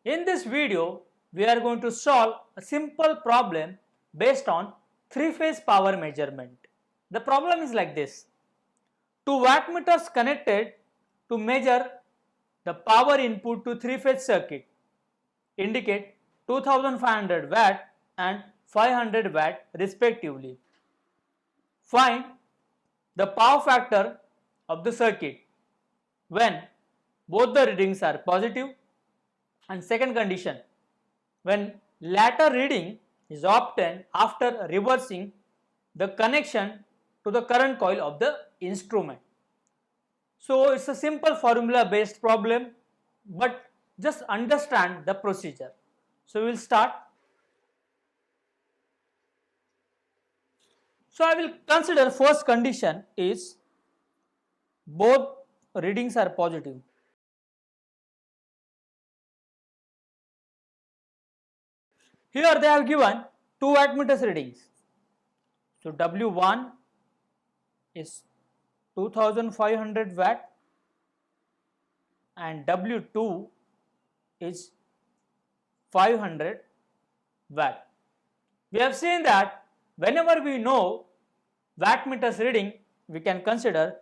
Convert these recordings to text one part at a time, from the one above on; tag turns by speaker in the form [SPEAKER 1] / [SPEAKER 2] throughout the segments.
[SPEAKER 1] In this video, we are going to solve a simple problem based on three-phase power measurement. The problem is like this. Two wattmeters connected to measure the power input to three-phase circuit indicate 2500 watt and 500 watt respectively. Find the power factor of the circuit when both the readings are positive, and second condition, when latter reading is obtained after reversing the connection to the current coil of the instrument. So it's a simple formula based problem, but just understand the procedure. So we will start. So I will consider first condition is both readings are positive. Here they have given 2 wattmeters readings. So W1 is 2500 watt and W2 is 500 watt. We have seen that whenever we know wattmeters reading, we can consider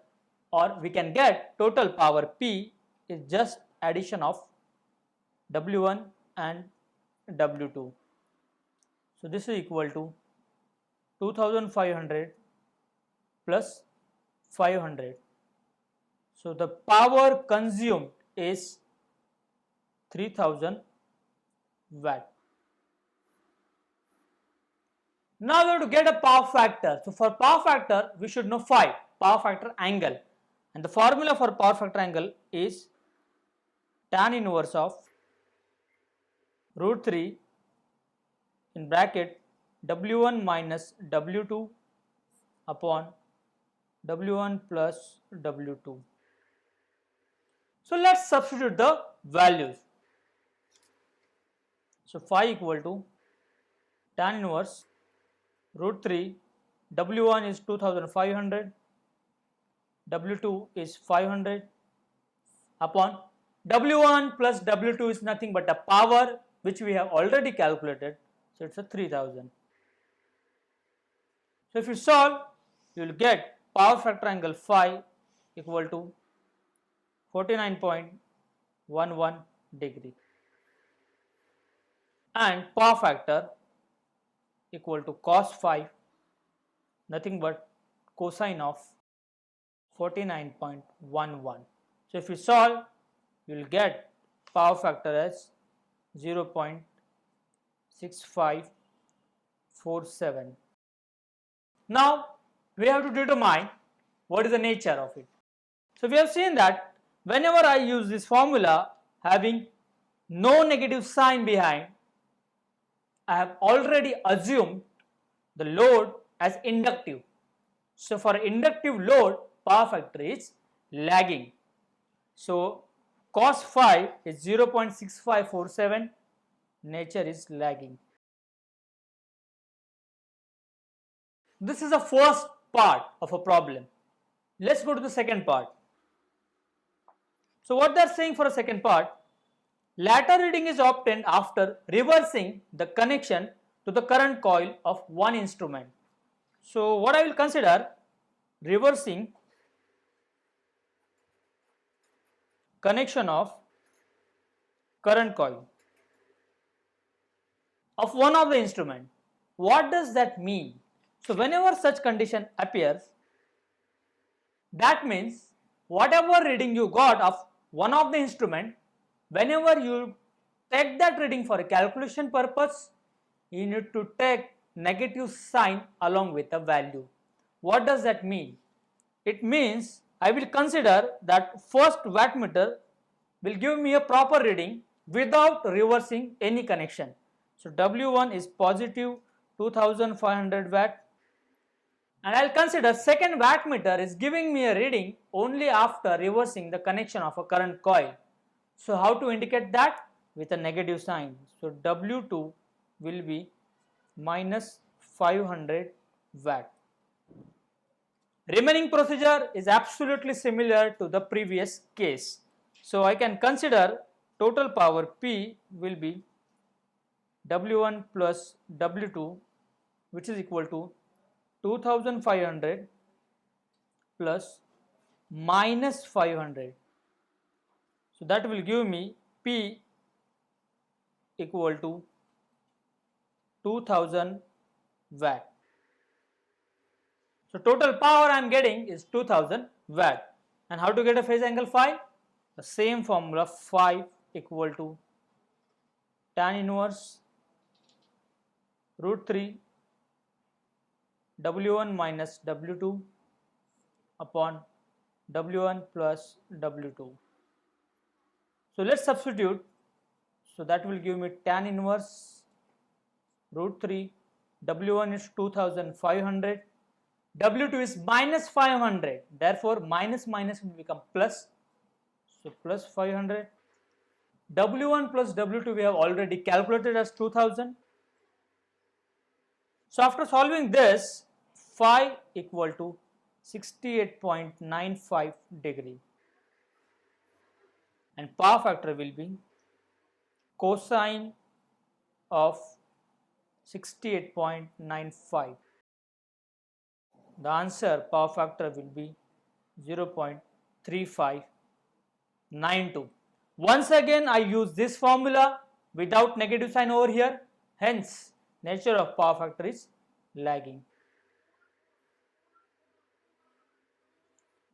[SPEAKER 1] or we can get total power P is just addition of W1 and W2. So this is equal to 2500 plus 500. So the power consumed is 3000 watt. Now we have to get a power factor. So for power factor, we should know phi, power factor angle. And the formula for power factor angle is tan inverse of root 3 in bracket W1 minus W2 upon W1 plus W2. So let's substitute the values. So phi equal to tan inverse root 3, W1 is 2500, W2 is 500 upon W1 plus W2 is nothing but the power which we have already calculated. So it's a 3000. So if you solve, you will get power factor angle phi equal to 49.11 degree and power factor equal to cos phi, nothing but cosine of 49.11. So if you solve, you will get power factor as 0.6547. Now we have to determine what is the nature of it. So we have seen that whenever I use this formula having no negative sign behind, I have already assumed the load as inductive. So for inductive load, power factor is lagging. So cos phi is 0.6547, nature is lagging. This is the first part of a problem. Let's go to the second part. So what they are saying for a second part, latter reading is obtained after reversing the connection to the current coil of one instrument. So what I will consider, reversing connection of current coil of one of the instrument. What does that mean? So whenever such condition appears, that means whatever reading you got of one of the instrument, whenever you take that reading for a calculation purpose, you need to take negative sign along with the value. What does that mean? It means I will consider that first wattmeter will give me a proper reading without reversing any connection. So W1 is positive 2500 watt, and I will consider second wattmeter is giving me a reading only after reversing the connection of a current coil. So how to indicate that? With a negative sign. So W2 will be minus 500 watt. Remaining procedure is absolutely similar to the previous case. So I can consider total power P will be W1 plus W2, which is equal to 2500 plus minus 500. So that will give me P equal to 2000 watt. So total power I am getting is 2000 watt. And how to get a phase angle phi? The same formula, phi equal to tan inverse root 3 W1 minus W2 upon W1 plus W2. So let's substitute. So that will give me tan inverse root 3, W1 is 2500, W2 is minus 500, therefore minus minus will become plus, so plus 500. W1 plus W2 we have already calculated as 2000. So after solving this, phi equal to 68.95 degree, and power factor will be cosine of 68.95. The answer power factor will be 0.3592. Once again I use this formula without negative sign over here, hence nature of power factor is lagging.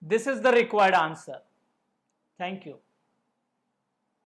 [SPEAKER 1] This is the required answer. Thank you.